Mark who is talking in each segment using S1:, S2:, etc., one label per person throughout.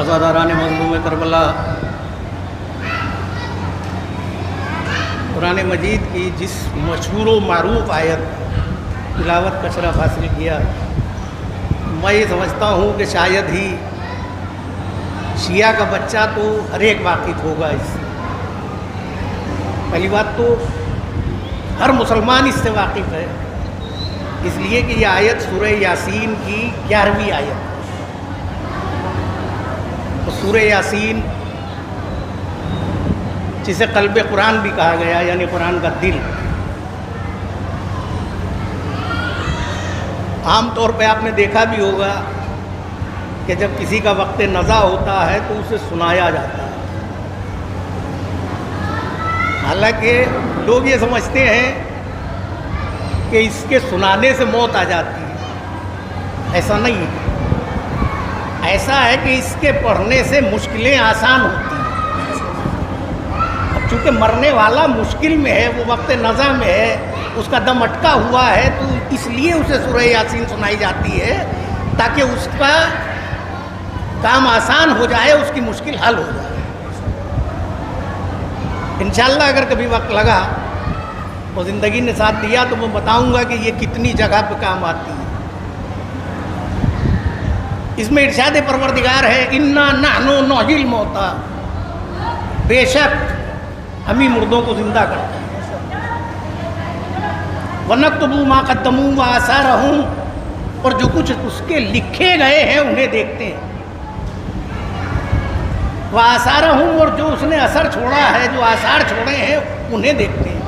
S1: अज़ादारान मज़लूम Karbala, Quran मजीद की जिस मशहूर व मारूफ आयत तिलावत का शरफ़ हासिल किया, मैं ये समझता हूँ कि शायद ही शिया का बच्चा तो हर एक वाकिफ़ होगा इससे। पहली बात तो हर मुसलमान इससे वाकिफ़ है, इसलिए कि यह आयत सूरह यासीन की 11वीं आयत। तो सूरह यासीन जिसे क़ल्ब कुरान भी कहा गया, यानी कुरान का दिल। आम तौर पे आपने देखा भी होगा कि जब किसी का वक्त नज़ा होता है तो उसे सुनाया जाता है। हालांकि लोग ये समझते हैं कि इसके सुनाने से मौत आ जाती है। ऐसा नहीं है। ऐसा है कि इसके पढ़ने से मुश्किलें आसान होती हैं। अब चूँकि मरने वाला मुश्किल में है, वो वक्त नज़ा में है, उसका दम अटका हुआ है, तो इसलिए उसे सूरह यासीन सुनाई जाती है ताकि उसका काम आसान हो जाए, उसकी मुश्किल हल हो जाए। इंशाअल्लाह अगर कभी वक्त लगा और ज़िंदगी ने साथ दिया तो मैं बताऊंगा कि ये कितनी जगह पे काम आती है। इसमें इरशाद परवरदिगार है, इन्ना नहनु नुहिल मौता, बेशक हम ही मुर्दों को जिंदा करते हैं। वनक्तबू मा क़द्दमू व आसारहुम, और जो कुछ उसके लिखे गए हैं उन्हें देखते हैं। व आसारहुम, और जो उसने असर छोड़ा है, जो आसार छोड़े हैं उन्हें देखते हैं।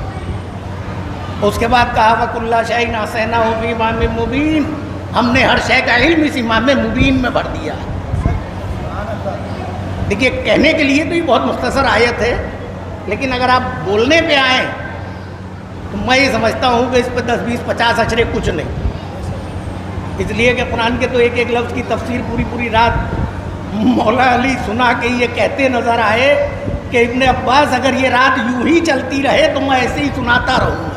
S1: और उसके बाद कहा वकुल्ला शैइन अहसैनाहु फी इमामिन मुबीन, हमने हर शय का इल्म इस इमाम मुबीन में भर दिया। देखिए, कहने के लिए तो ये बहुत मुख्तसर आयत है, लेकिन अगर आप बोलने पे आए तो मैं ये समझता हूँ कि इस पर 10, 20, 50 अशरे कुछ नहीं। इसलिए कि कुरान के तो एक एक लफ्ज़ की तफसीर पूरी पूरी रात मौला अली सुना के ये कहते नज़र आए कि इब्न अब्बास अगर ये रात यूं ही चलती रहे तो मैं ऐसे ही सुनाता रहूँगा।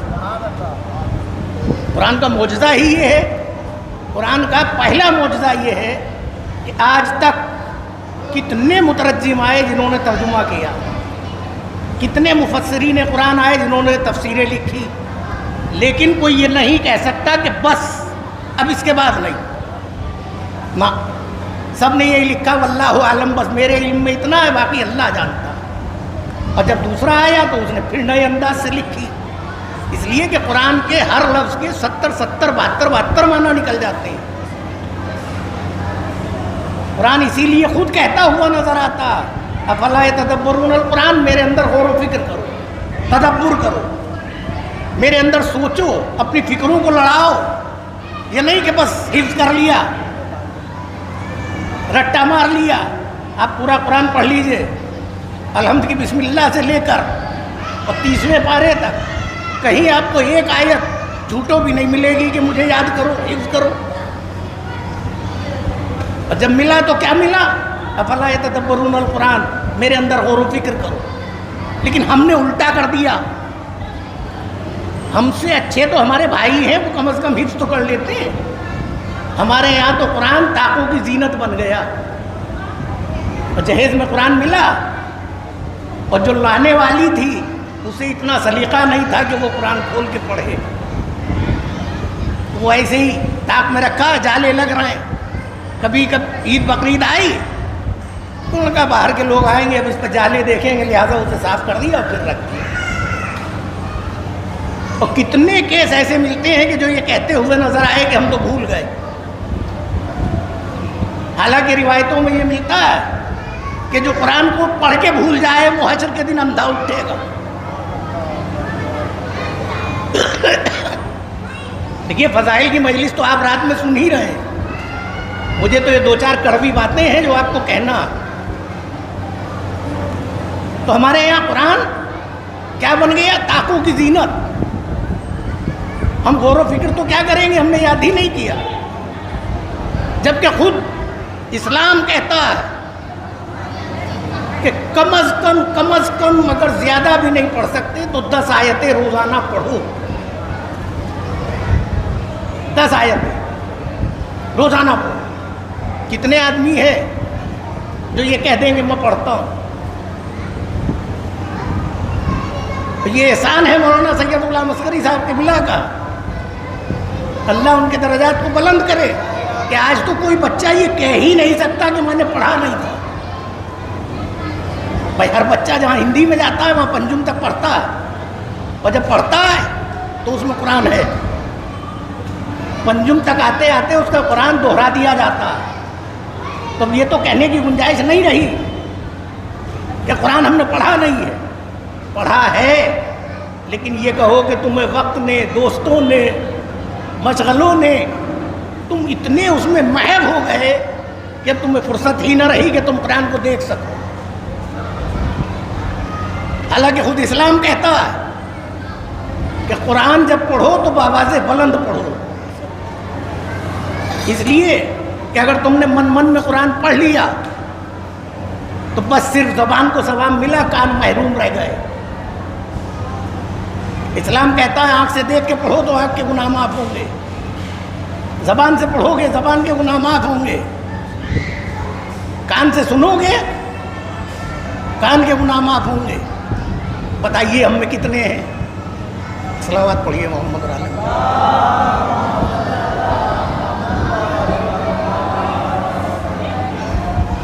S1: कुरान का मौजज़ा ही ये है। कुरान का पहला मौजज़ा ये है कि आज तक कितने मुतरज्जिम आए जिन्होंने तर्जुमा किया, कितने मुफस्सिरीन कुरान आए जिन्होंने तफसीरें लिखी, लेकिन कोई ये नहीं कह सकता कि बस अब इसके बाद नहीं ना। सब ने यही लिखा वल्लाहु आलम, बस मेरे इल्म में इतना है, बाकी अल्लाह जानता। और जब दूसरा आया तो उसने फिर नए अंदाज से लिखी। इसलिए कि कुरान के हर लफ्ज़ के 70, 72 माना निकल जाते हैं। कुरान इसीलिए खुद कहता हुआ नजर आता, अफला यतदब्बरून कुरान, मेरे अंदर गौर व फिक्र करो, तदब्बुर करो, मेरे अंदर सोचो, अपनी फिक्रों को लड़ाओ। ये नहीं कि बस हिफ्ज़ कर लिया, रट्टा मार लिया। आप पूरा कुरान पढ़ लीजिए, अलहम्द की बिस्मिल्लाह से लेकर और 30वें पारे तक कहीं आपको एक आयत झूठों भी नहीं मिलेगी कि मुझे याद करो, हिफ्ज़ करो। और जब मिला तो क्या मिला? अफला यतदब्बरून अल कुरान, मेरे अंदर गौर व फिक्र करो। लेकिन हमने उल्टा कर दिया। हमसे अच्छे तो हमारे भाई हैं, वो कम से कम हिफ्ज़ तो कर लेते हैं। हमारे यहाँ तो कुरान ताकों की जीनत बन गया। और जहेज में कुरान मिला और जो लाने वाली थी उसे इतना सलीका नहीं था कि वो कुरान खोल के पढ़े। वो ऐसे ही ताक में रखा, जाले लग रहे हैं। कभी ईद बकरीद आई तो उनका बाहर के लोग आएंगे, अब इस पर जाले देखेंगे, लिहाजा उसे साफ कर दिया और फिर रख दिया। और कितने केस ऐसे मिलते हैं कि जो ये कहते हुए नजर आए कि हम तो भूल गए। हालांकि रिवायतों में ये मिलता है कि जो कुरान को पढ़ के भूल जाए वो हश्र के दिन अंधा उठेगा। देखिए, फजाइल की मजलिस तो आप रात में सुन ही रहे हैं। मुझे तो ये 2-4 कड़वी बातें हैं जो आपको कहना। तो हमारे यहाँ कुरान क्या बन गया? ताकों की जीनत। हम गौर व फिक्र तो क्या करेंगे, हमने याद ही नहीं किया। जबकि खुद इस्लाम कहता है कि कम अज कम अगर ज्यादा भी नहीं पढ़ सकते तो 10 आयतें रोजाना पढ़ो। 10 आयतें रोजाना पढ़ो। कितने आदमी है जो ये कह देंगे मैं पढ़ता हूँ? ये एहसान है मौलाना सैयद गुलाम अस्करी साहब के मिला का। अल्लाह उनके दर्जात को बुलंद करे कि आज तो कोई बच्चा ये कह ही नहीं सकता कि मैंने पढ़ा नहीं था। भाई, हर बच्चा जहाँ हिंदी में जाता है वहाँ पंजुम तक पढ़ता है, और जब पढ़ता है तो उसमें कुरान है। पंजुम तक आते आते उसका कुरान दोहरा दिया जाता है। तो ये तो कहने की गुंजाइश नहीं रही कि कुरान हमने पढ़ा नहीं है। पढ़ा है, लेकिन ये कहो कि तुम्हें वक्त ने, दोस्तों ने, मशगलों ने, तुम इतने उसमें महव हो गए कि अब तुम्हें फुर्सत ही न रही कि तुम कुरान को देख सको। हालांकि खुद इस्लाम कहता है कि कुरान जब पढ़ो तो बावाज़े बुलंद पढ़ो। इसलिए कि अगर तुमने मन में कुरान पढ़ लिया तो बस सिर्फ ज़बान को सवाब मिला, कान महरूम रह गए। इस्लाम कहता है आँख से देख के पढ़ो तो आँख के गुनाह माफ होंगे, ज़बान से पढ़ोगे ज़बान के गुनाह माफ होंगे, कान से सुनोगे कान के गुनाह माफ होंगे। बताइए हम में कितने हैं? सलावत पढ़िए मोहम्मद वाले।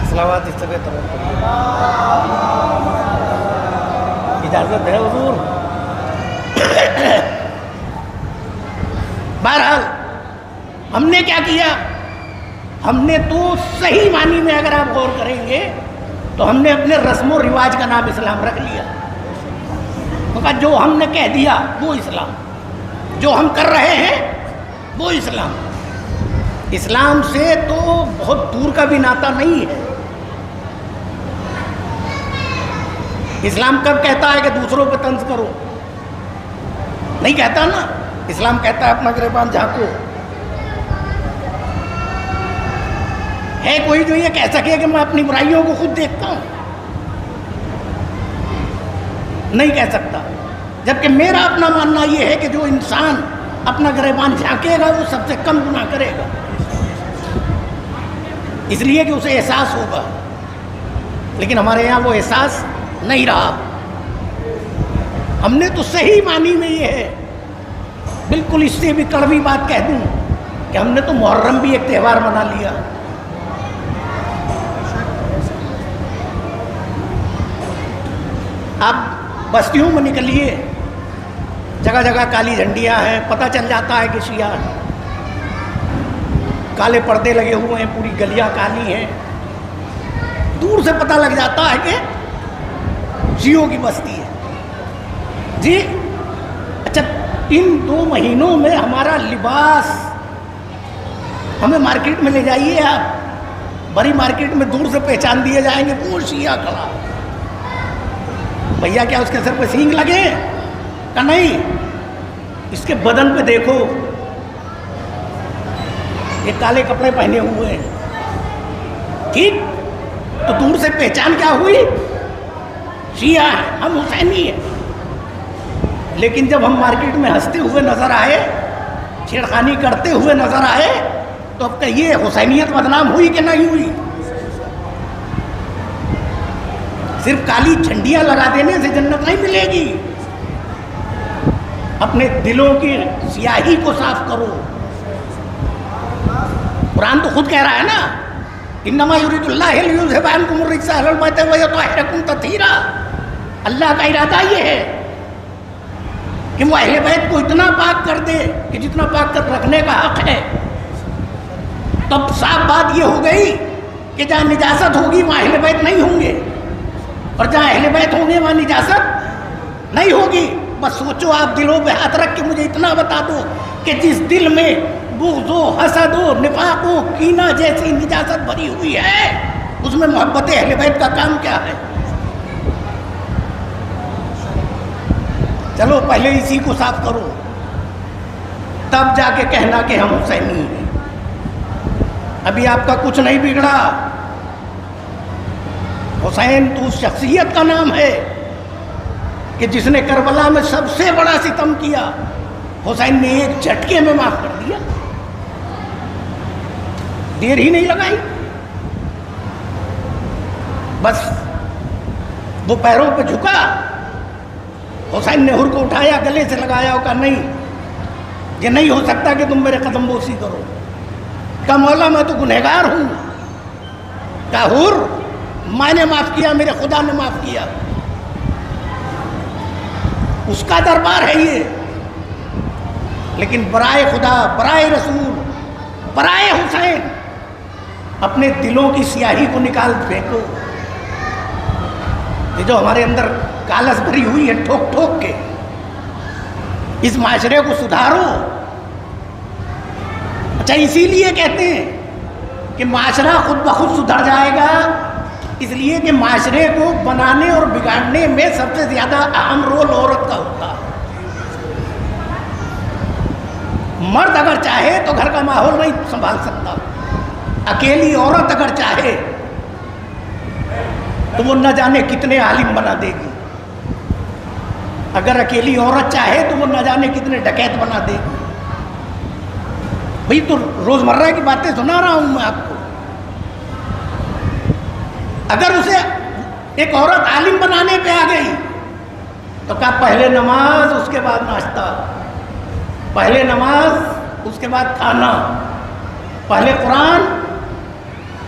S1: सलावत इस तरह पढ़िए। इजाज़त है हुजूर। बहरहाल हमने क्या किया? हमने तो सही मानी में अगर आप गौर करेंगे तो हमने अपने रस्म और रिवाज का नाम इस्लाम रख लिया। मगर जो हमने कह दिया वो इस्लाम, जो हम कर रहे हैं वो इस्लाम। इस्लाम से तो बहुत दूर का भी नाता नहीं है। इस्लाम कब कहता है कि दूसरों पे तंज करो? नहीं कहता ना। इस्लाम कहता है अपना गिरबान झांको। है कोई जो ये कह सके कि मैं अपनी बुराइयों को खुद देखता हूं? नहीं कह सकता। जबकि मेरा अपना मानना ये है कि जो इंसान अपना गिरबान झांकेगा वो सबसे कम गुनाह करेगा, इसलिए कि उसे एहसास होगा। लेकिन हमारे यहाँ वो एहसास नहीं रहा। हमने तो सही मानी में ये है, बिल्कुल इससे भी कड़वी बात कह दूं कि हमने तो मुहर्रम भी एक त्यौहार मना लिया। आप बस्तियों में निकलिए, जगह जगह काली झंडियां हैं, पता चल जाता है कि शिया है। काले पर्दे लगे हुए हैं, पूरी गलियां काली हैं, दूर से पता लग जाता है कि शियों की बस्ती है जी। अच्छा, इन 2 महीनों में हमारा लिबास, हमें मार्केट में ले जाइए आप, बड़ी मार्केट में दूर से पहचान दिए जाएंगे वो शिया खड़ा। भैया क्या उसके सर पे सींग लगे? का नहीं, इसके बदन पे देखो, ये काले कपड़े पहने हुए हैं, ठीक? तो दूर से पहचान क्या हुई? शिया है, हम हुसैनी है। लेकिन जब हम मार्केट में हंसते हुए नजर आए, छेड़खानी करते हुए नजर आए, तो अब कहिए हुसैनियत बदनाम हुई कि नहीं हुई? सिर्फ काली झंडियां लगा देने से जन्नत नहीं मिलेगी। अपने दिलों की स्याही को साफ करो। कुरान तो खुद कह रहा है ना, इन्नमा युरिदुल्लाहु लियुज़हिबा अन्कुम रिज्सा अहलल बैत व युतहिरकुम तत्हीरा। अल्लाह का इरादा ये है कि वो अहले बैत को इतना पाक कर दे कि जितना पाक कर रखने का हक है। तब साफ बात ये हो गई कि जहाँ निजासत होगी वहाँ अहले बैत नहीं होंगे, और जहाँ अहले बैत होंगे वहाँ निजासत नहीं होगी। बस सोचो, आप दिलों पे हाथ रख के मुझे इतना बता दो कि जिस दिल में बुग़्ज़ो, हसदो, निफाक़ो, कीना जैसी निजासत भरी हुई है, उसमें मोहब्बत अहले बैत का काम क्या है? चलो पहले इसी को साफ करो, तब जाके कहना कि हम हुसैनी हैं। अभी आपका कुछ नहीं बिगड़ा। हुसैन तो उस शख्सियत का नाम है कि जिसने करबला में सबसे बड़ा सितम किया, हुसैन ने एक झटके में माफ कर दिया, देर ही नहीं लगाई। बस वो पैरों पे झुका, हुसैन ने हुर को उठाया, गले से लगाया, कहा नहीं, ये नहीं हो सकता कि तुम मेरे कदम बोसी करो। कहा मौला मैं तो गुनहगार हूं। कहा हुर, मैंने माफ किया, मेरे खुदा ने माफ किया। उसका दरबार है ये। लेकिन बराए खुदा, बराए रसूल, बराए हुसैन, अपने दिलों की स्याही को निकाल फेंको। ये जो हमारे अंदर कालस भरी हुई है ठोक ठोक के, इस माशरे को सुधारो। अच्छा, इसीलिए कहते हैं कि माशरा खुद ब खुद सुधर जाएगा, इसलिए कि माशरे को बनाने और बिगाड़ने में सबसे ज्यादा अहम रोल औरत का होता है। मर्द अगर चाहे तो घर का माहौल नहीं संभाल सकता। अकेली औरत अगर चाहे तो वो न जाने कितने आलिम बना देगी। अगर अकेली औरत चाहे तो वो न जाने कितने डकैत बना देगी। भाई तो रोजमर्रा की बातें सुना रहा हूं मैं आपको। अगर उसे एक औरत आलिम बनाने पे आ गई तो कहा पहले नमाज उसके बाद नाश्ता, पहले नमाज उसके बाद खाना, पहले कुरान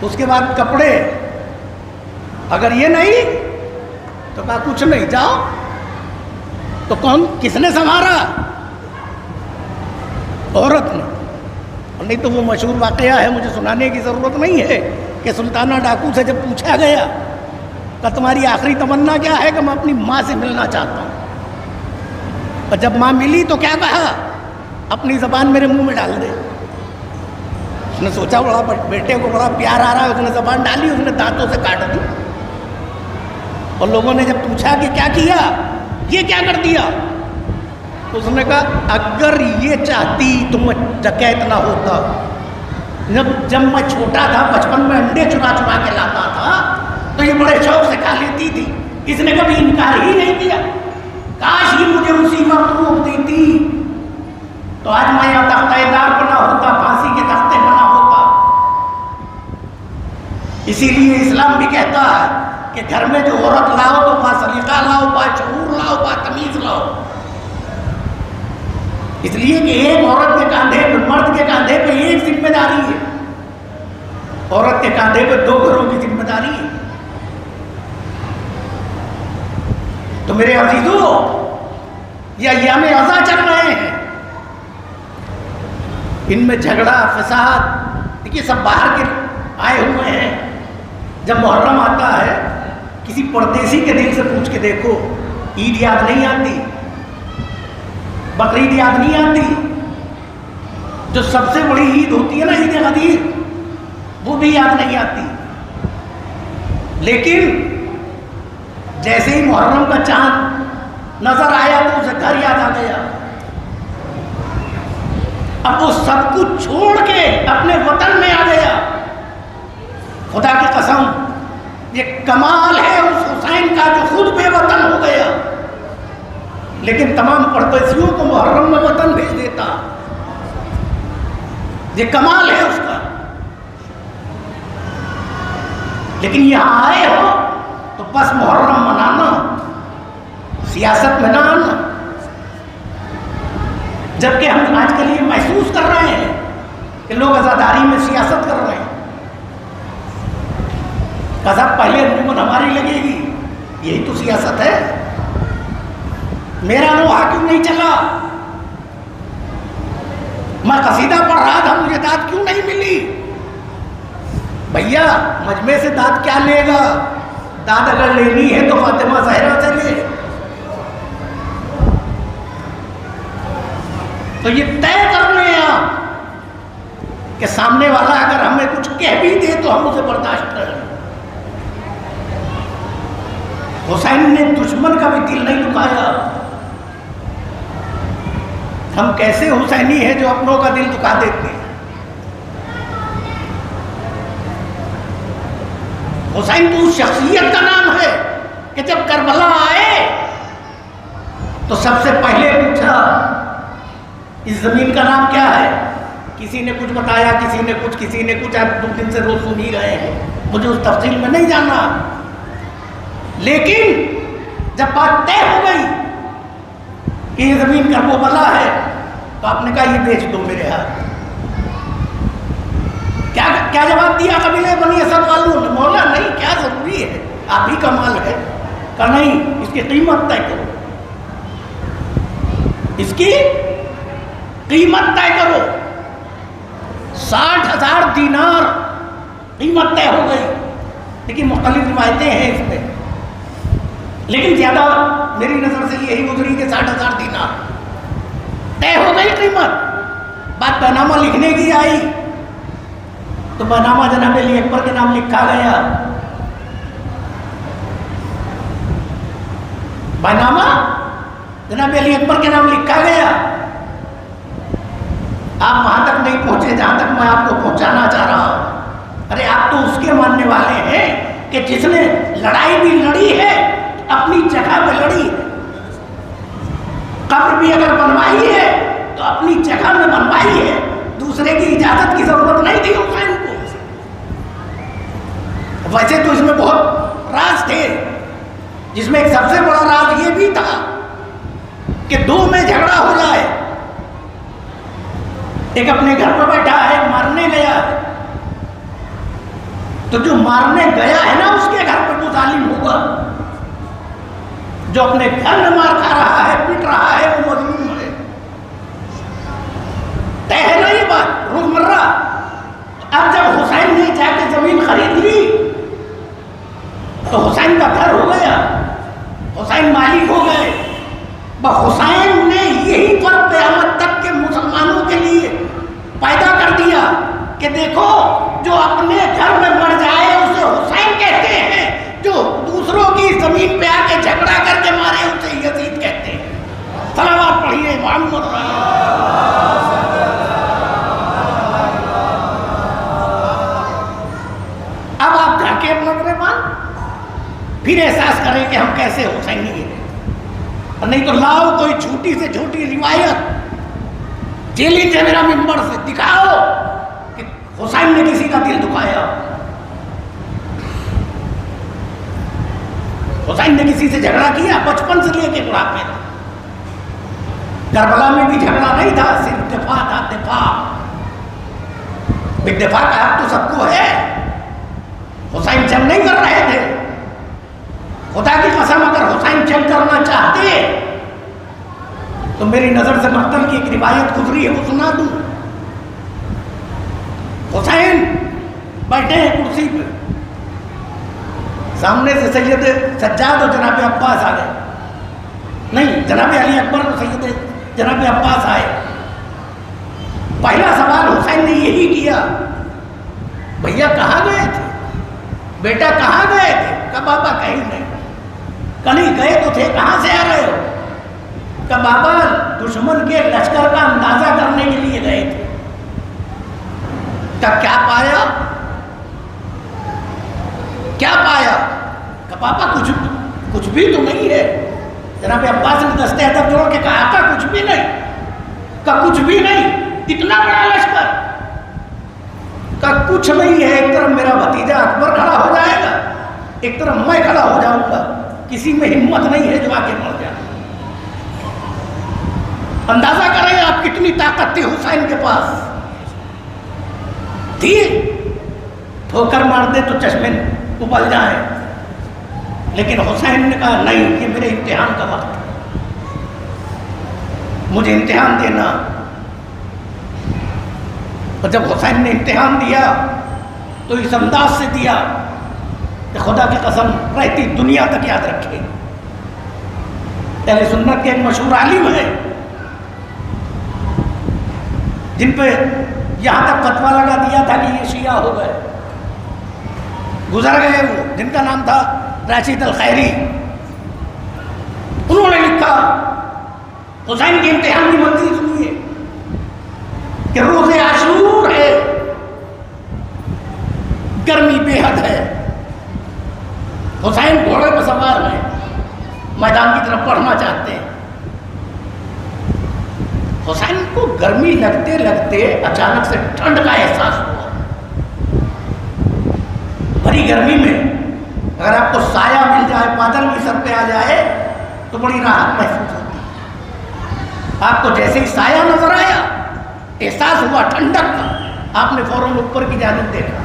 S1: उसके बाद कपड़े। अगर ये नहीं तो कहा कुछ नहीं, जाओ। तो कौन, किसने संभाला? औरत ने। और नहीं तो वो मशहूर वाकया है, मुझे सुनाने की ज़रूरत नहीं है, कि सुल्ताना डाकू से जब पूछा गया कि तुम्हारी आखिरी तमन्ना क्या है, कि मैं अपनी माँ से मिलना चाहता हूँ। और जब माँ मिली तो क्या कहा? अपनी ज़बान मेरे मुंह में डाल दे। उसने सोचा बड़ा बेटे को बड़ा प्यार आ रहा है, उसने ज़बान डाली, उसने दांतों से काट दी। और लोगों ने जब पूछा कि क्या किया, ये क्या कर दिया, तो उसने कहा अगर ये चाहती तो मैं डकैत ना होता। जब मैं छोटा था, बचपन में अंडे चुरा चुरा के लाता था, तो ये बड़े शौक से खा लेती थी। इसने कभी इनकार ही नहीं किया। काश ये मुझे उसी वक्त रोक देती तो आज मैं यहाँ तख्तेदार बना होता, फांसी के तख्ते बना होता। इसीलिए इस्लाम भी कहता है कि घर में जो औरत लाओ तो बासलीका लाओ, बाशऊर लाओ, बातमीज लाओ। इसलिए कि एक औरत के कांधे पे, मर्द के कांधे पे एक जिम्मेदारी है, औरत के कांधे पे दो घरों की जिम्मेदारी है। तो मेरे अजीजों, ये अय्याम अज़ा चल रहे हैं, इनमें झगड़ा फसाद, देखिए सब बाहर के आए हुए हैं। जब मुहर्रम आता है, किसी परदेसी के दिल से पूछ के देखो, ईद याद नहीं आती, बकरीद याद नहीं आती। जो सबसे बड़ी ईद होती है ना, ईद गदीर, वो भी याद नहीं आती। लेकिन जैसे ही मुहर्रम का चांद नजर आया तो उसे घर याद आ गया। अब वो सब कुछ छोड़ के अपने वतन में आ गया। खुदा की कसम, ये कमाल है उस हुसैन का जो खुद बेवतन हो गया, लेकिन तमाम परदेशियों को मुहर्रम में वतन भेज देता। ये कमाल है उसका। लेकिन यहां आए हो तो बस मुहर्रम मनाना, सियासत में ना आना। जबकि हम आज के लिए महसूस कर रहे हैं कि लोग आजादारी में सियासत कर रहे हैं। कसा पहले हुकूमत हमारी लगेगी, यही तो सियासत है। मेरा लोहा क्यों नहीं चला, मैं कसीदा पढ़ रहा था, मुझे दाद क्यों नहीं मिली? भैया मजमे से दाद क्या लेगा? दाद अगर लेनी है तो फातिमा ज़हरा से ले। तो ये तय कर लें आप कि सामने वाला अगर हमें कुछ कह भी दे तो हम उसे बर्दाश्त कर लें। हुसैन ने दुश्मन का भी दिल नहीं दुखाया। हम कैसे हुसैनी हैं जो अपनों का दिल दुखा देते हैं। हुसैन तो उस शख्सियत का नाम है कि जब करबला आए तो सबसे पहले पूछा इस जमीन का नाम क्या है। किसी ने कुछ बताया, किसी ने कुछ, किसी ने कुछ। आप 2 दिन से रोज सुन ही रहे हैं, मुझे उस तफसील में नहीं जाना। लेकिन जब बात तय हो गई कि ये जमीन करबला है तो आपने कहा ये बेच दो मेरे हाथ। क्या क्या जवाब दिया कबीले बनी असद वालों ने? मौला नहीं, क्या जरूरी है, आप ही का माल है। कहा नहीं, इसकी कीमत तय करो, इसकी कीमत तय करो। 60,000 दीनार कीमत तय हो गई। लेकिन मुख्तलिफ रिवायतें हैं इसमें, लेकिन ज्यादा मेरी नजर से यही गुजरी कि 60,000 दीनार तय हो गई कीमत। बात बैनामा लिखने की आई तो बैनामा जनाब अली अकबर के नाम लिखा गया। बैनामा जनाब अली अकबर के नाम लिखा गया। आप वहां तक नहीं पहुंचे जहां तक मैं आपको पहुंचाना चाह रहा हूं। अरे आप तो उसके मानने वाले हैं कि जिसने लड़ाई भी लड़ी है अपनी जगह पे लड़ी है। कब्र भी अगर बनवाई है तो अपनी जगह में बनवाई है, दूसरे की इजाजत की जरूरत नहीं थी हुसैन को। वैसे तो इसमें बहुत राज थे, जिसमें एक सबसे बड़ा राज ये भी था कि 2 में झगड़ा हो जाए, एक अपने घर पर बैठा है, एक मारने गया है, तो जो मारने गया है ना उसके घर पर तो जालिम होगा, जो अपने घर में मार खा रहा है, पीट रहा है, वो मजलूम है। तय है ना ये बात रोजमर्रा। अब जब हुसैन ने जाके जमीन खरीद ली तो हुसैन का घर हो गया, हुसैन मालिक हो गए। हुसैन ने यही पर क़यामत तक के मुसलमानों के लिए पैदा कर दिया कि देखो जो अपने घर में मर जाए उसे हुसैन कहते हैं, जो दूसरों की जमीन पे आके झगड़ा करके मारे उसे यजीद कहते हैं। सलावत पढ़िए मोहम्मद। अब आप जाके अपना गिरबान फिर एहसास करें कि हम कैसे हुसैनी हैं। नहीं तो लाओ कोई झूठी से झूठी रिवायत, चैलेंज है मेरा मिंबर से, दिखाओ कि हुसैन ने किसी का दिल दुखाया, हुसैन ने किसी से झगड़ा किया बचपन से लेके बुढ़ापे तक। करबला में भी झगड़ा नहीं था, सिर्फ दिफा था, दिफा। दिफा का हक तो सबको है। हुसैन जंग नहीं कर रहे थे। खुदा की कसम अगर हुसैन जंग करना चाहते तो मेरी नजर से मक्तल की एक रिवायत गुजरी है, वो सुना दूं। हुसैन बैठे हैं कुर्सी पे, सामने से सैयद सज्जाद और जनाब अब्बास आ गए। नहीं, जनाब अली अकबर और सैयद जनाब अब्बास आए। पहला सवाल हुसैन ने यही किया, भैया कहाँ गए थे, बेटा कहाँ गए थे? कहा बाबा कहीं नहीं। कहीं गए तो थे, कहाँ से आ रहे हो? का बाबा दुश्मन के लश्कर का अंदाजा करने के लिए गए थे। का क्या पाया? क्या पाया? का पापा कुछ भी तो नहीं है। जनाब अब्बास ने दस्ते अदब जोड़ के कहा था कुछ भी नहीं। का कुछ भी नहीं, इतना बड़ा लश्कर। का कुछ नहीं है। एक तरफ मेरा भतीजा अकबर खड़ा हो जाएगा, एक तरफ मैं खड़ा हो जाऊंगा। किसी में हिम्मत नहीं है जो आगे बढ़ जाए। अंदाजा करें आप कितनी ताकत थी हुसैन के पास। थी ठोकर मार दे तो चश्मे उबल जाए, लेकिन हुसैन ने कहा नहीं, ये मेरे इम्तिहान का वक्त है, मुझे इम्तिहान देना। और जब हुसैन ने इम्तिहान दिया तो इस अंदाज से दिया कि खुदा की कसम रहती दुनिया तक याद रखे। अहले सुन्नत के एक मशहूर आलिम है जिन पे यहां तक फतवा लगा दिया था कि ये शिया हो गए, गुजर गए वो, जिनका नाम था राशिद अल खैरी। उन्होंने लिखा हुसैन के इम्तिहान की मंजिल सुनिए कि रोज़े आशूर है, गर्मी बेहद है, हुसैन घोड़े पर सवार हैं, मैदान की तरफ बढ़ना चाहते हैं। हुसैन को गर्मी लगते लगते अचानक से ठंड का एहसास हुआ। भरी गर्मी में अगर आपको साया मिल जाए, बादल भी सर पे आ जाए तो बड़ी राहत महसूस होती है। आपको जैसे ही साया नजर आया, एहसास हुआ ठंडक का, आपने फौरन ऊपर की जानिब देखा।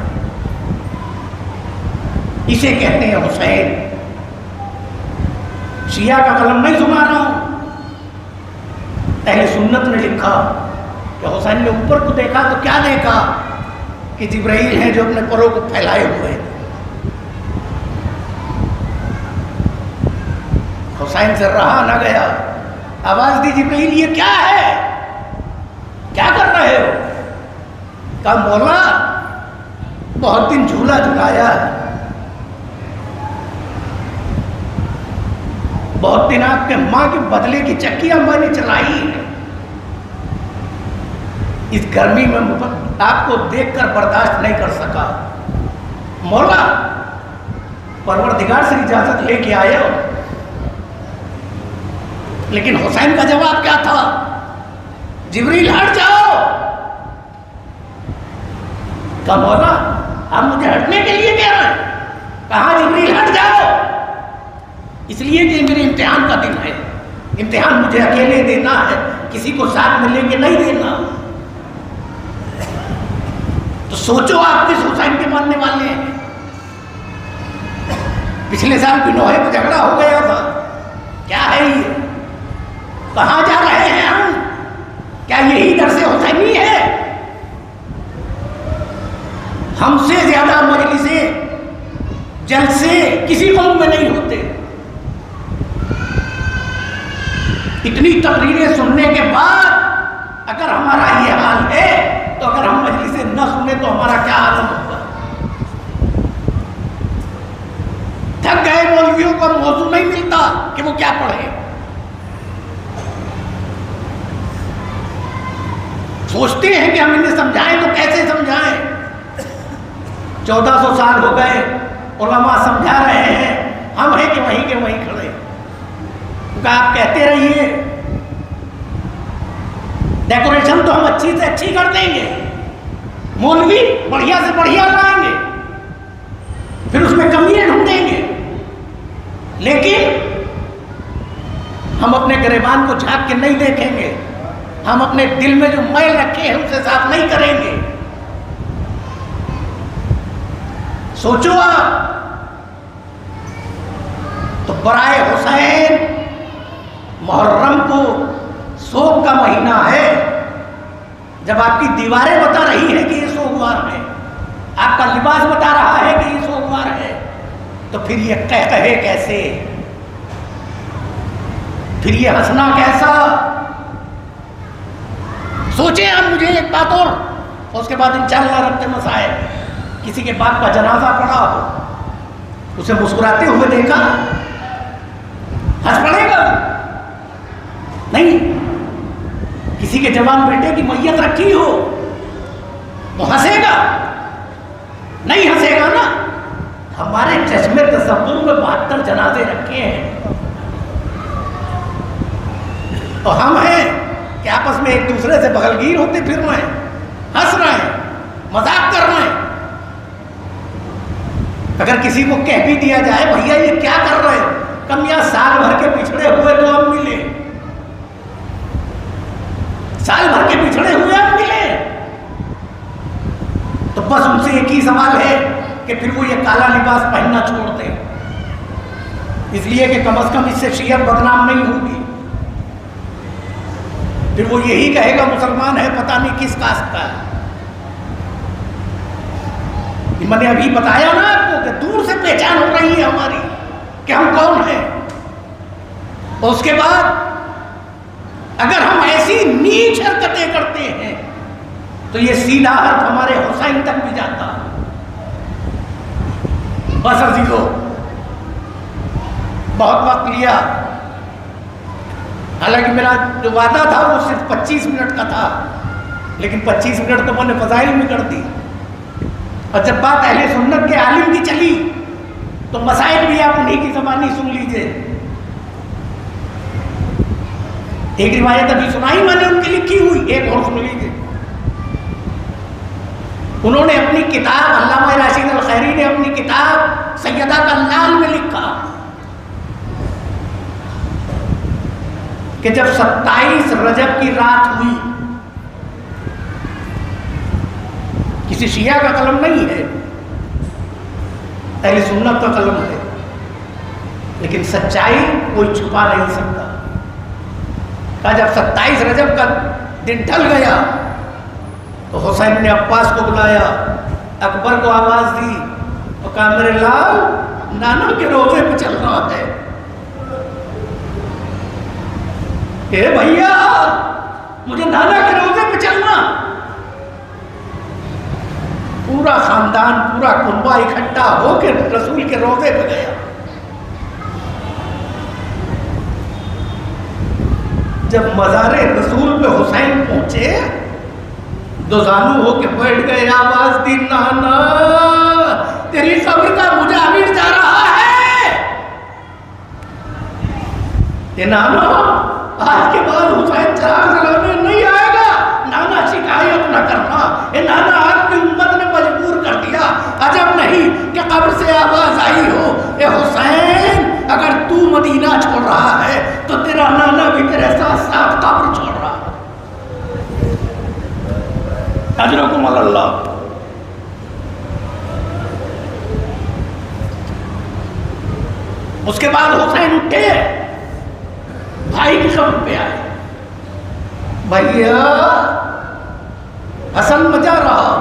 S1: इसे कहते हैं हुसैन। शिया का कलम नहीं सुना रहा हूं। अहले सुन्नत ने लिखा कि हुसैन ने ऊपर को देखा तो क्या देखा कि जिब्राइल हैं जो अपने परों को फैलाए हुए। हुसैन से रहा ना गया, आवाज दी जिब्राइल ये क्या है, क्या कर रहे हो? कहा मौला बहुत दिन झूला झुलाया है, बहुत दिन आपके मां के बदले की चक्कियां मैंने चलाई है। इस गर्मी में आपको देखकर बर्दाश्त नहीं कर सका। मौला परवरदिगार से इजाजत लेके आए हो। लेकिन हुसैन का जवाब क्या था? जिब्रील हट जाओ। कहा मौला आप मुझे हटने के लिए कह रहे हैं? कहा जिब्रील हट जाओ, इसलिए कि मेरे इम्तिहान का दिन है, इम्तिहान मुझे अकेले देना है, किसी को साथ में लेके नहीं देना। तो सोचो आप किस हुसैन के मानने वाले हैं। पिछले साल बिनोहे में झगड़ा हो गया था, क्या है ये, कहां जा रहे हैं हम? क्या यही दर से हुसैनी है? हमसे ज्यादा मजलिसे जलसे किसी कौम में नहीं होते। इतनी तकरीरें सुनने के बाद अगर हमारा ये हाल है, तो अगर हम मजलिसे न सुने तो हमारा क्या हाल होगा? थक गए मौलवियों को मौजू नहीं मिलता कि वो क्या पढ़े। सोचते हैं कि हम इन्हें समझाएं तो कैसे समझाएं। 1400 साल हो गए, उलमा समझा रहे हैं, हम हैं कि वहीं के वहीं खड़े। आप कहते रहिए, डेकोरेशन तो हम अच्छी से अच्छी कर देंगे, मौलवी बढ़िया से बढ़िया लाएंगे, फिर उसमें कमियां ढूंढेंगे, लेकिन हम अपने गिरेबान को झांक के नहीं देखेंगे, हम अपने दिल में जो मैल रखे हैं उसे साफ नहीं करेंगे। सोचो आप। तो बराए हुसैन मुहर्रम को शोक का महीना है। जब आपकी दीवारें बता रही है कि ये सोमवार है, आपका लिबास बता रहा है कि ये सोमवार है, तो फिर ये कहे कैसे, फिर ये हंसना कैसा? सोचे आप। मुझे एक बात और उसके बाद इंशाअल्लाह रब्ते मसाइल, किसी के बाप का जनाजा पड़ा हो, उसे मुस्कुराते हुए देखा, हंस पड़ेगा? नहीं। किसी के जवान बेटे की मैयत रखी हो तो हंसेगा? नहीं हंसेगा ना। हमारे चश्मे तसव्वुर में 72 जनाजे रखे हैं और हम हैं कि आपस में एक दूसरे से बगलगीर होते फिर रहे हैं, हंस रहे हैं, मजाक कर रहे हैं। अगर किसी को कह भी दिया जाए भैया ये क्या कर रहे हो, कम या साल भर के पिछड़े हुए तो हम मिले, साल भर के पिछड़े हुए हम मिले, तो बस उनसे एक ही सवाल है कि फिर वो ये काला लिबास पहनना छोड़ दें, इसलिए कि कम से कम इससे शियत बदनाम नहीं होगी। फिर वो यही कहेगा मुसलमान है पता नहीं किस कास्ट का है। मैंने अभी बताया ना आपको कि दूर से पहचान हो रही है हमारी कि हम कौन हैं। और उसके बाद अगर हम ऐसी नीच हरकतें करते हैं तो ये सीधा अर्थ हमारे हुसैन तक भी जाता। बस अजीजो, बहुत वक्त लिया, हालांकि मेरा जो वादा था वो सिर्फ 25 मिनट का था, लेकिन 25 मिनट तो मैंने फजाइल में कर दी। और जब बात अहले सुन्नत के आलिम की चली तो मसाइल भी आप उन्हीं की ज़बानी सुन लीजिए। एक रिवायत अभी सुनाई मैंने उनकी लिखी हुई, एक और सुन लीजिए। उन्होंने अपनी किताब, अल्लामा राशिद अल खैरी ने अपनी किताब सैयदा का लाल में लिखा कि जब 27 रजब की रात हुई, किसी शिया का कलम नहीं है, अहले सुन्नत का कलम है, लेकिन सच्चाई कोई छुपा नहीं सकता। कहा जब 27 रजब का दिन ढल गया तो हुसैन ने अब्बास को बुलाया, अकबर को आवाज दी और कहा मेरे लाल नाना के रोजे पे चल रहा है। ए भैया मुझे नाना के रोजे पे चलना। पूरा खानदान, पूरा कुंबा इकट्ठा होकर रसूल के रोजे पे गया। जब मज़ारे रसूल पे हुसैन पहुंचे, दो जानू होके बैठ गए, आवाज दी नाना तेरी कब्र का मुजाहिर जा रहा है। ये नाना आज के बाद हुसैन चराग जलाने नहीं आएगा, नाना शिकायत न करना। ये नाना आपकी उम्मत ने मजबूर कर दिया, अजब नहीं कि कब्र से आवाज आई हो, ए हुसैन अगर तू मदीना छोड़ रहा है तो तेरा नाना भी तेरे साथ साथ कब्र छोड़ रहा है। अजरकुम अल्लाह। उसके बाद हुसैन उठे, भाई की कब्र पे आए, भैया हसन मजा रहा,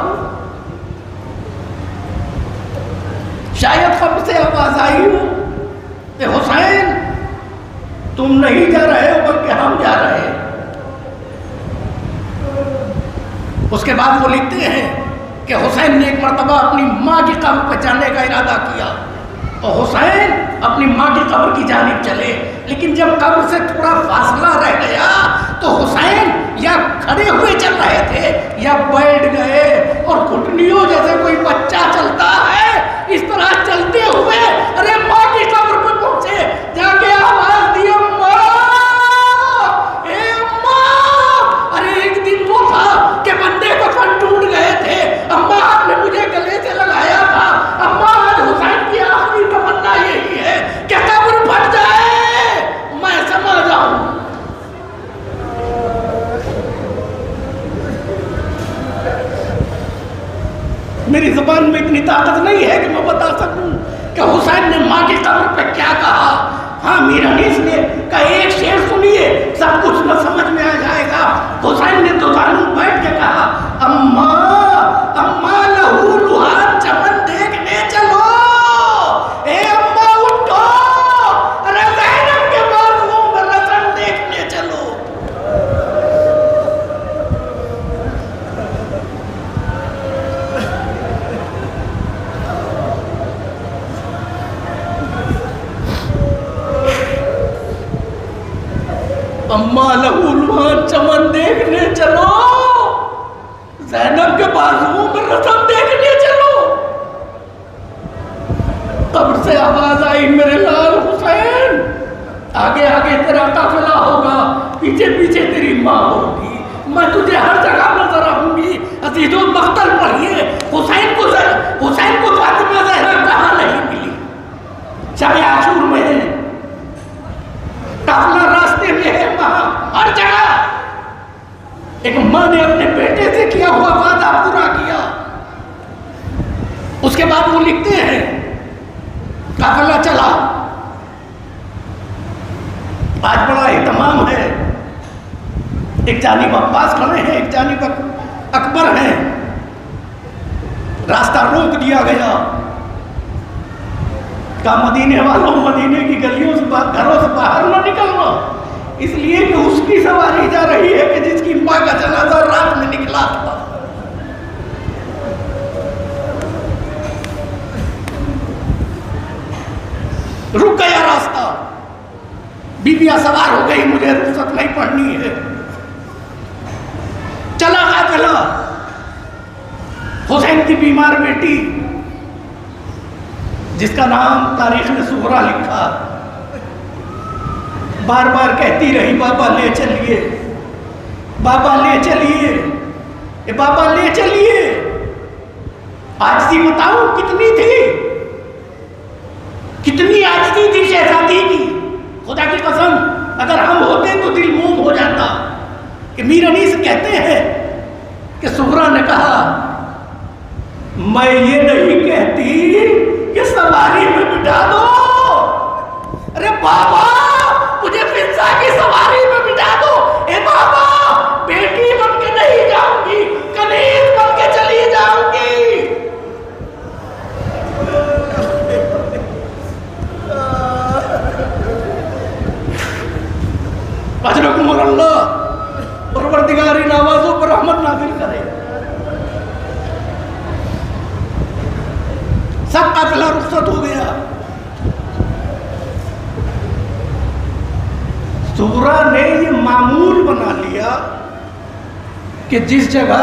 S1: शायद कब्र से आवाज आई हो, हुसैन तुम नहीं जा रहे हो बल्कि हम जा रहे हैं। उसके बाद वो लिखते हैं कि हुसैन ने एक मरतबा अपनी माँ की कब्र पर जाने का इरादा किया और हुसैन अपनी माँ की कब्र की जानिब चले, लेकिन जब कब्र से थोड़ा फासला रह गया तो हुसैन या खड़े हुए चल रहे थे या बैठ गए और घुटनियों जैसे कोई बच्चा चलता है इस तरह चलते हुए अरे माँ की कब्र पर पहुंचे, जाके आवाज दी अम्मा, ए अम्मा। अरे एक दिन वो था कि बंदे को फन टूट गए थे, अम्मा आपने मुझे गले से लगाया था, अम्मा आज हुसैन की आखिरी तमन्ना यही है कि कब्र फट जाए, मैं समझ जाऊं। मेरी जुबान में इतनी ताकत नहीं है कि मैं बता सकूं अम्मा लहूलुहान चमन देखने चलो, ज़ैनब के बाजुओं में रस्म देखने चलो। कब्र से आवाज आई, मेरे लाल हुसैन, आगे आगे तेरा काफिला होगा, पीछे पीछे तेरी माँ होगी, मैं तुझे हर जगह नजर आऊंगी। अजीजुल मख्तल पढ़िए, हुसैन को फातिमा ज़हरा कहाँ नहीं मिली? चाहे आशूर में है, काफिला रास्ते में है, वहां हर जगह एक माँ ने अपने बेटे से किया हुआ वादा पूरा किया। उसके बाद वो लिखते हैं, काफिला चला, आज बड़ा एहतमाम है, एक जानिब अब्बास खड़े हैं, एक जानिब अकबर हैं, रास्ता रोक दिया गया। का मदीने वालों, मदीने की गलियों से घरों से बाहर ना निकलना, इसलिए कि उसकी सवारी जा रही है कि जिसकी मां का जनाजा रात में निकला था। रुक गया रास्ता, बीबियां सवार हो गई, मुझे रुखसत नहीं पढ़नी है। चला काफिला, हुसैन की बीमार बेटी, जिसका नाम तारीख ने सुगरा लिखा, बार बार कहती रही, बाबा ले चलिए, बाबा ले चलिए, बाबा ले चलिए। आजिज़ी बताऊं कितनी थी, कितनी आजिज़ी थी शहजादी की। खुदा की कसम, अगर हम होते तो दिल मोम हो जाता। कि मीर अनीस कहते हैं कि सुगरा ने कहा, मैं ये नहीं कहती कि सवारी में बिठा दो, अरे बाबा मुझे फिजा की सवारी में बिठा दो। ए बाबा, बेटी बन के नहीं जाऊंगी, कनीज बन के चली जाऊंगी। अल्लाह परवरदिगारी नवाजों पर रहमत नाज़िल करे। सब काफिला रुखसत हो गया। सुगरा ने ये मामूल बना लिया कि जिस जगह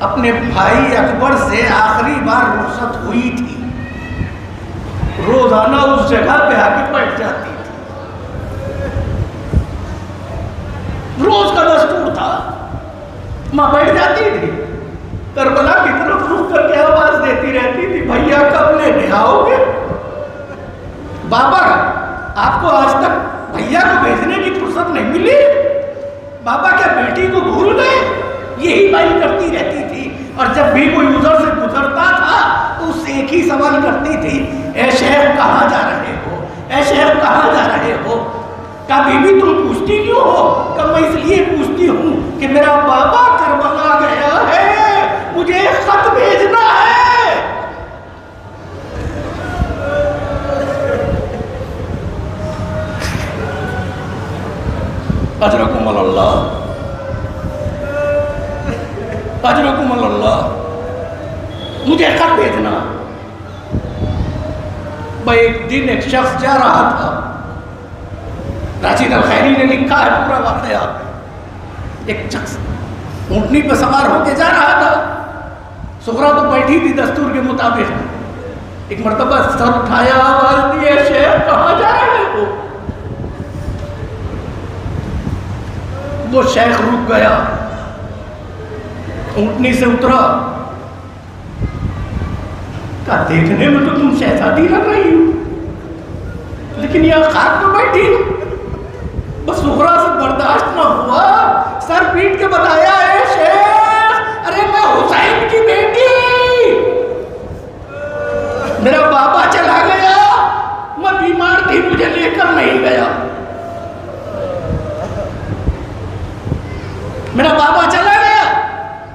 S1: अपने भाई अकबर से आखिरी बार रुखसत हुई थी, रोजाना उस जगह पे आके बैठ जाती थी। रोज का दस्तूर था, मां बैठ जाती थी, करबला की तरफ रुख करके आवाज देती रहती थी, भैया कब लेने आओगे? बाबा, आपको आज तक भैया को भेजने की फुर्सत नहीं मिली? बाबा क्या बेटी को भूल गए? यही बाई करती रहती थी। और जब भी कोई उधर से गुजरता था तो उससे एक ही सवाल करती थी, ए शेख कहाँ जा रहे हो? ए शेख कहाँ जा रहे हो? का बीबी तुम पूछती क्यों हो? कब मैं इसलिए पूछती हूँ कि मेरा बाबा करबला गया है, मुझे खत भेजना है। अजरकुमुल्लाह, अजरकुमुल्लाह, मुझे खत भेजना। मैं एक दिन एक शख्स जा रहा था, राशिद अल खैरी ने लिखा है पूरा वाकया। एक शख्स ऊँटनी पर सवार होकर जा रहा था, सुगरा तो बैठी थी दस्तूर के मुताबिक। एक मर्तबा सर उठाया, आवाज दी, शेख कहाँ जा रहे हो? वो शेख रुक गया, ऊँटनी से उतरा, कहा देखने में तो तुम शहजादी लग रही हो, लेकिन यह खाक में बैठी हो। बस सुगरा से बर्दाश्त न हुआ, सर पीट के बताया, ए शेख, अरे मैं हुसैन की बेटी, मेरा बाबा चला गया, मैं बीमार थी, मुझे लेकर नहीं गया। मेरा बाबा चला गया,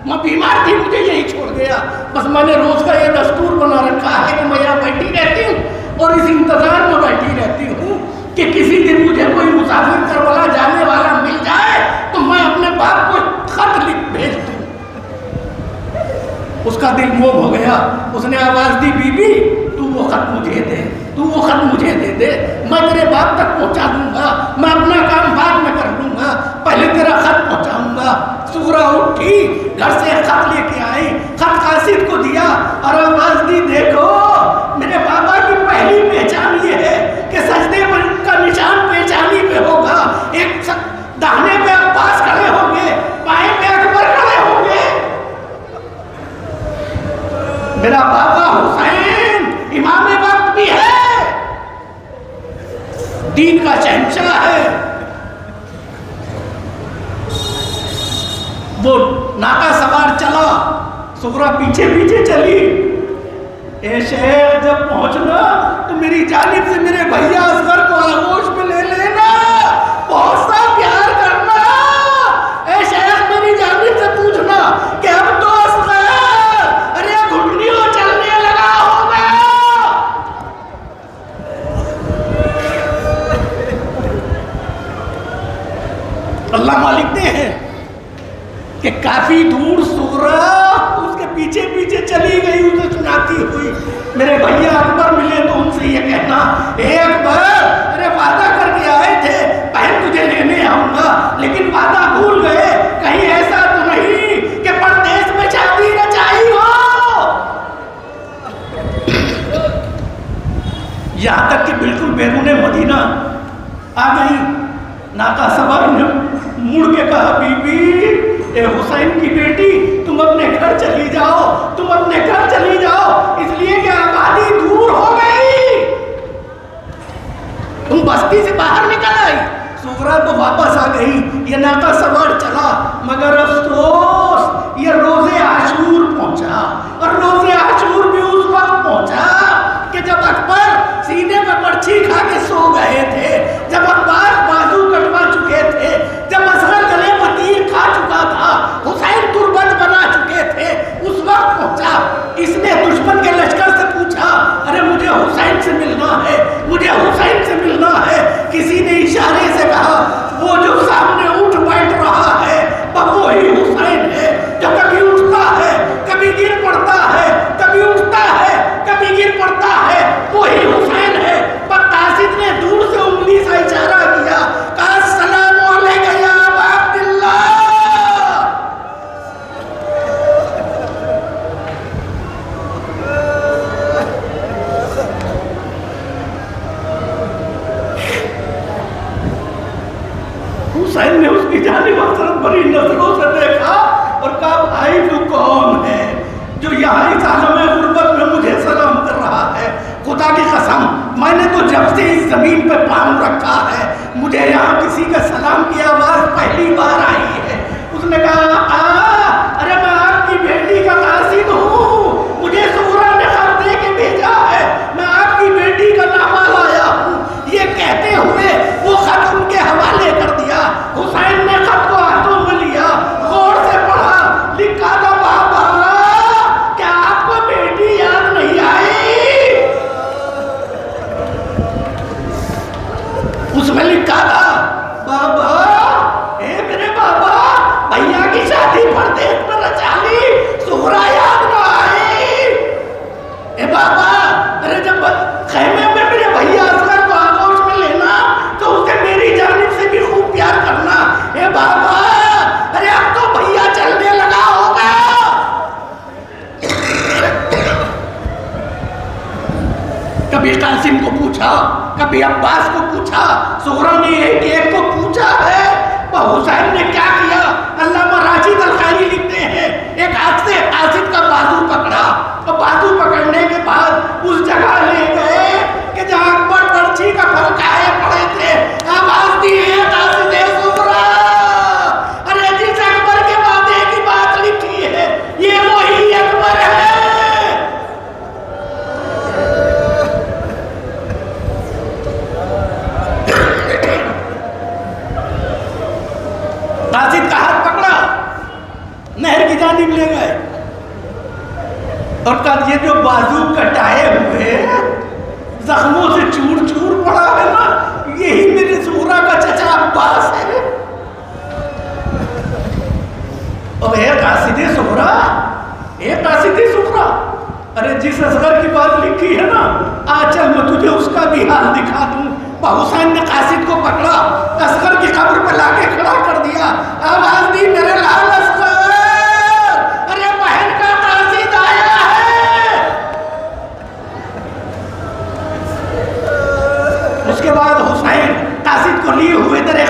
S1: मैं बीमार थी, मुझे यही छोड़ गया। बस मैंने रोज का ये दस्तूर बना रखा है कि मैं यहाँ बैठी रहती हूँ और इस इंतजार में बैठी रहती हूँ कि किसी दिन मुझे कोई मुसाफिर करबला जाने वाला मिल जाए तो मैं अपने बाप को खत लिख भेज दूँ। उसका दिल मोह हो गया, उसने आवाज दी, बीबी तू वो खत मुझे दे, तू वो खत मुझे दे दे, मैं तेरे बाप तक पहुँचा दूंगा, मैं अपना काम बाद में दीन का शहंशाह है। वो नाका सवार चला, सुगरा पीछे पीछे चली। ए शेर जब पहुंचना तो मेरी जानिब से मेरे भैया असगर को आगोश में ले लेना, बहुत सा प्यार करना। ए शेर मेरी जानिब से पूछना कि अब तो असगर अरे घुटनियों चलने लगा होगा। अल्लाह मालिक ने है कि काफी दूर सुगरा उसके पीछे पीछे चली गई, उसे सुनाती हुई। मेरे भैया अकबर मिले तो उनसे ये कहना, ए अकबर अरे वादा करके आए थे बहन तुझे लेने आऊंगा, लेकिन वादा भूल गए। कहीं ऐसा तो नहीं कि परदेश में शादी रचाई हो। यहां तक कि बिल्कुल बैरूने मदीना आ गई। नाका सवार ने मुड़ के कहा, बीबी ए हुसैन की बेटी तुम अपने घर चली जाओ, तुम अपने घर चली जाओ, इसलिए कि आबादी दूर हो गई। तुम बस्ती से बाहर निकल आई। सुगरा तो वापस आ गई। ये नाका सवार चला, मगर अफसोस ये रोजे आशूर पहुंचा। और रोजे आशूर भी उस वक्त पहुंचा कि जब अकबर सीने में पर्ची खा के सो गए थे, जब अब्बास बाजू कटवा चुके थे, जब असगर गले में तीर खा चुका था, हुसैन तुर्बत बना चुके थे, उस वक्त पहुंचा। इसने दुश्मन के लश्कर से पूछा, अरे मुझे हुसैन से मिलना है, मुझे हुसैन से मिलना है। किसी ने इशारे से कहा, वो जो सामने उठ बैठ रहा है वो ही हुसैन है, जो कभी उठता है कभी गिर पड़ता है, कभी उठता है कभी गिर पड़ता है, वो ही हुसैन है। पर तासिद ने दूर से उंगली से इशारा किया, कहा सलाम अलैका या अबा अब्दुल्लाह। हुसैन ने उसकी जानिब हसरत भरी नजरों से देखा और कहा, भाई तू कौन है जो यहाँ इस आलम गुर्बत में मुझे सलाम कर रहा है? खुदा की कसम मैंने तो जब से इस जमीन पर पाँव रखा है, मुझे यहाँ किसी का सलाम की आवाज पहली बार आई है। उसने कहा, अरे मैं आपकी बेटी का कासिद हूँ, मुझे सुगरा ने खत दे के भेजा है, मैं आपकी बेटी का नामा लाया हूँ। ये कहते हुए वो खत उनके हवाले कर दिया। हुसैन ने खत को हाथों में लिया, गौर से पढ़ा, लिखा था, बाबा क्या आपको बेटी याद नहीं आई? उसमें लिखा था, बाबा ए मेरे बाबा, भैया की शादी परदेश में रचा ली, सुगरा याद ना आई। ए बाबा अरे जब खैमे में मेरे भैया असगर को आगोश में लेना तो उसे मेरी जानिब से भी खूब प्यार करना। ए बाबा अरे अब तो भैया चलने लगा होगा। कभी कासिम को पूछा, कभी अब्बास को पूछा, सुगरा ने एक एक को पूछा है। पर हुसैन ने क्या किया? अल्लामा राशिद अल-खानी लिखते हैं, एक हाथ से कासिम का बाजू पकड़ा और बाजू पकड़ने के बाद उस जगह ले गए कि जहां अकबर पर्ची का फलकाए पड़े थे। आवाज दी है, कासिद सुगरा, अरे जिस अकबर के वादे की बात लिखी है ये वही अकबर है। कासिद का हाथ पकड़ा, नहर की जानिब ले गए और कहा, ये जो बाजू कटाए हुए जख्मों से चूर चूर पड़ा है ना, यही मेरे सुगरा का चचा अब्बास है। और ए कासिदे सुगरा, ए कासिदे सुगरा, अरे जिस असगर की बात लिखी है ना, आज चल मैं तुझे उसका भी हाल दिखा दूं। हुसैन ने कासिद को पकड़ा, असगर की कब्र पर लाके खड़ा कर दिया। आवाज दी, मेरे लाल असगर, अरे बहन का कासिद आया है। उसके बाद हुसैन कासिद को लिए हुए तेरे